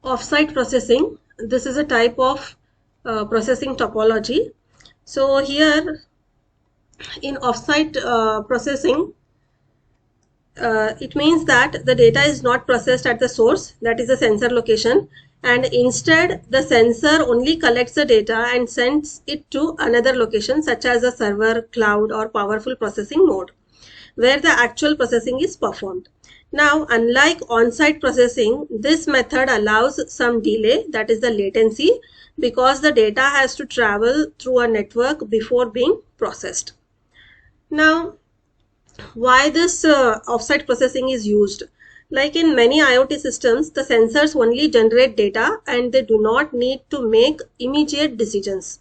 Offsite processing. This is a type of processing topology. So here in offsite processing, it means that the data is not processed at the source, that is the sensor location, and instead the sensor only collects the data and sends it to another location such as a server, cloud, or powerful processing node where the actual processing is performed. Now, unlike on-site processing, this method allows some delay, that is the latency, because the data has to travel through a network before being processed. Now, why this offsite processing is used? Like in many IoT systems, the sensors only generate data and they do not need to make immediate decisions.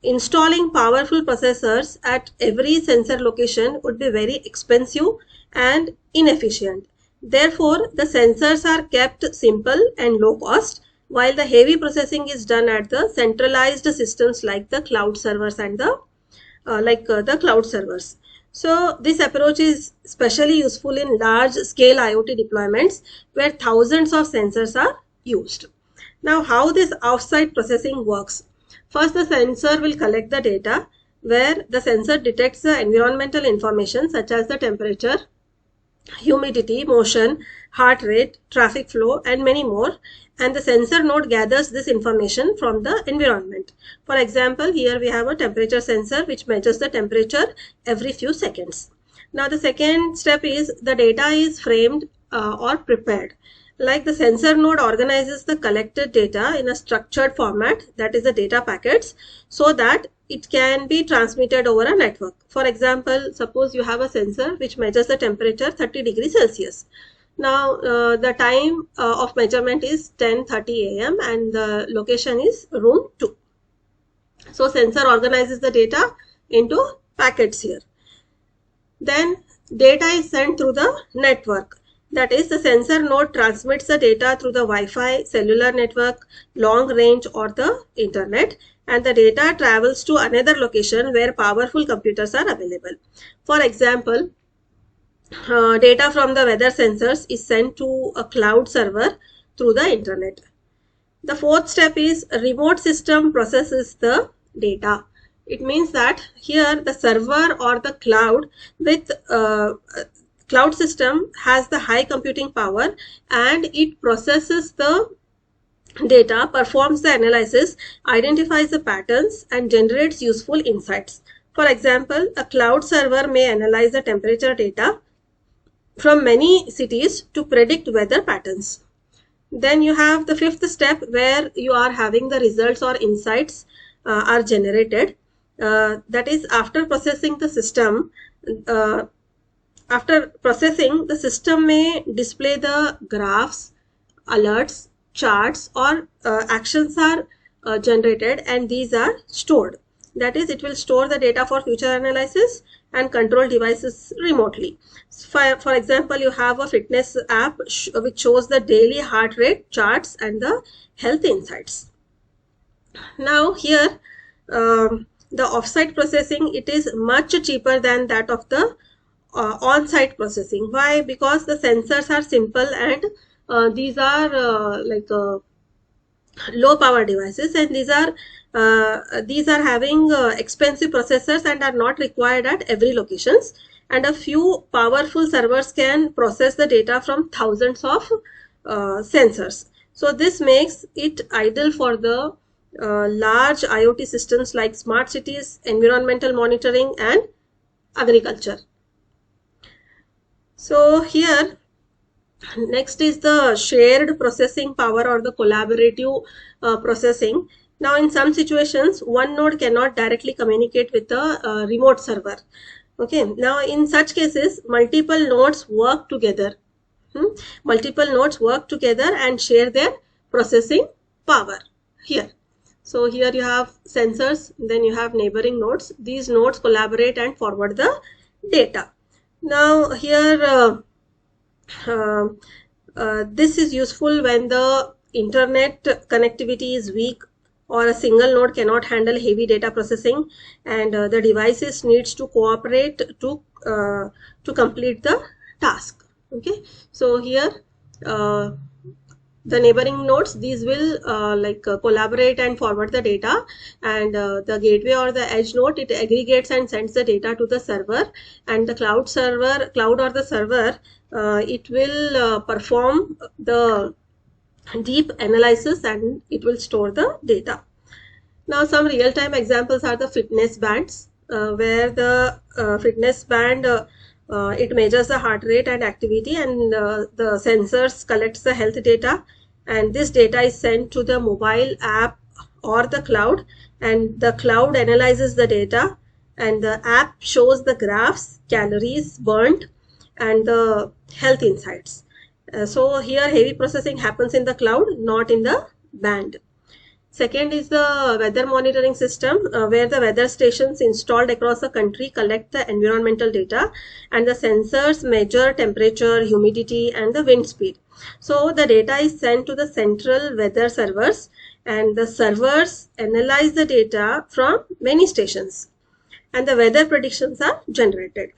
Installing powerful processors at every sensor location would be very expensive and inefficient. Therefore, the sensors are kept simple and low cost, while the heavy processing is done at the centralized systems like the cloud servers and the cloud servers. So this approach is especially useful in large scale IoT deployments where thousands of sensors are used. Now, how this offsite processing works? First, the sensor will collect the data where the sensor detects the environmental information such as the temperature, humidity, motion, heart rate, traffic flow, and many more. And the sensor node gathers this information from the environment. For example, here we have a temperature sensor which measures the temperature every few seconds. Now, the second step is the data is framed or prepared. Like the sensor node organizes the collected data in a structured format, that is the data packets, so that it can be transmitted over a network. For example, suppose you have a sensor which measures the temperature 30 degrees Celsius. Now, the time of measurement is 10:30 a.m. and the location is room 2. So, sensor organizes the data into packets here. Then, data is sent through the network. That is, the sensor node transmits the data through the Wi-Fi, cellular network, long range, or the internet, and the data travels to another location where powerful computers are available. For example, data from the weather sensors is sent to a cloud server through the internet. The fourth step is remote system processes the data. It means that here the server or the cloud with cloud system has the high computing power and it processes the data, performs the analysis, identifies the patterns, and generates useful insights. For example, a cloud server may analyze the temperature data from many cities to predict weather patterns. Then you have the fifth step where you are having the results or insights are generated. That is, after processing the system, the system may display the graphs, alerts, charts, or actions are generated, and these are stored. That is, it will store the data for future analysis and control devices remotely. For example, you have a fitness app which shows the daily heart rate charts and the health insights. Now here, the offsite processing, it is much cheaper than that of the on-site processing. Why? Because the sensors are simple and these are low power devices, and these are having expensive processors and are not required at every locations, and a few powerful servers can process the data from thousands of sensors. So this makes it ideal for the large IoT systems like smart cities, environmental monitoring, and agriculture. So here, next is the shared processing power or the collaborative processing. Now, in some situations, one node cannot directly communicate with a remote server. Okay. Now, in such cases, multiple nodes work together. Multiple nodes work together and share their processing power here. So here you have sensors, then you have neighboring nodes. These nodes collaborate and forward the data. Now here this is useful when the internet connectivity is weak or a single node cannot handle heavy data processing, and the devices needs to cooperate to complete the task. Okay, so here the neighboring nodes, these will collaborate and forward the data, and the gateway or the edge node, it aggregates and sends the data to the server, and the cloud or the server, it will perform the deep analysis and it will store the data. Now, some real-time examples are the fitness bands, where the fitness band, it measures the heart rate and activity, and the sensors collects the health data, and this data is sent to the mobile app or the cloud, and the cloud analyzes the data, and the app shows the graphs, calories burned, and the health insights. So here heavy processing happens in the cloud, not in the band. Second is the weather monitoring system, where the weather stations installed across the country collect the environmental data, and the sensors measure temperature, humidity, and the wind speed. So the data is sent to the central weather servers, and the servers analyze the data from many stations, and the weather predictions are generated.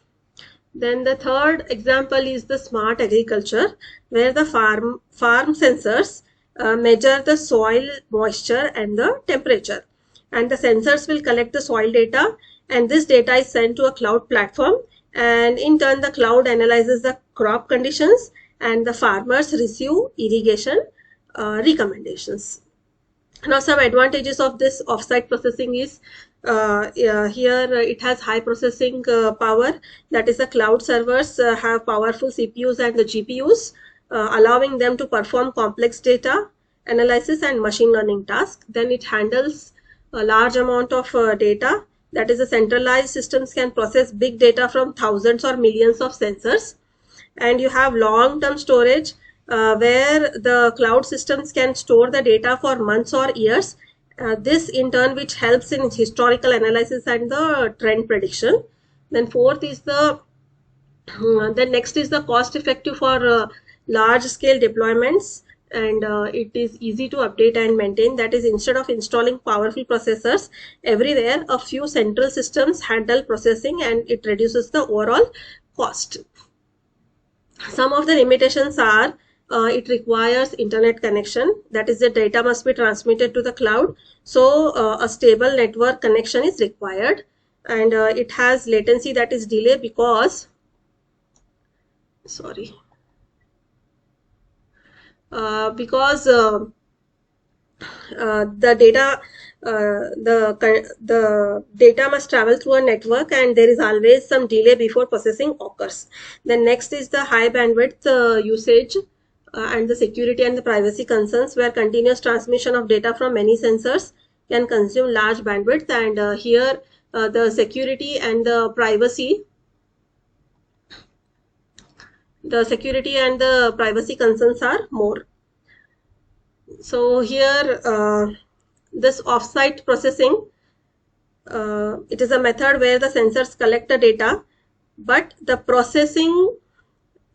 Then the third example is the smart agriculture, where the farm sensors measure the soil moisture and the temperature, and the sensors will collect the soil data, and this data is sent to a cloud platform, and in turn the cloud analyzes the crop conditions, and the farmers receive irrigation recommendations. Now, some advantages of this offsite processing is here it has high processing power. That is, the cloud servers have powerful CPUs and the GPUs, allowing them to perform complex data analysis and machine learning tasks. Then it handles a large amount of data. That is, the centralized systems can process big data from thousands or millions of sensors. And you have long-term storage, where the cloud systems can store the data for months or years. This in turn which helps in historical analysis and the trend prediction. Then fourth is the then next is the cost effective for large scale deployments, and it is easy to update and maintain. That is, instead of installing powerful processors everywhere, a few central systems handle processing, and it reduces the overall cost. Some of the limitations are it requires internet connection. That is, the data must be transmitted to the cloud. So a stable network connection is required, and it has latency, that is delay, because the data the data must travel through a network, and there is always some delay before processing occurs. Then next is the high bandwidth usage, and the security and the privacy concerns, where continuous transmission of data from many sensors can consume large bandwidth, and here the security and the privacy concerns are more. So here this offsite processing, it is a method where the sensors collect the data, but the processing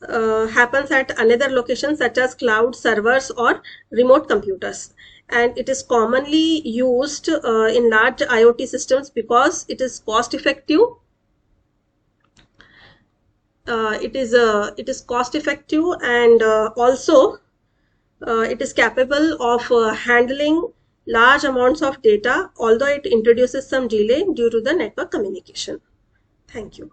happens at another location, such as cloud servers or remote computers, and it is commonly used in large IoT systems because it is cost effective. It is cost effective, and also it is capable of handling large amounts of data, although it introduces some delay due to the network communication. Thank you.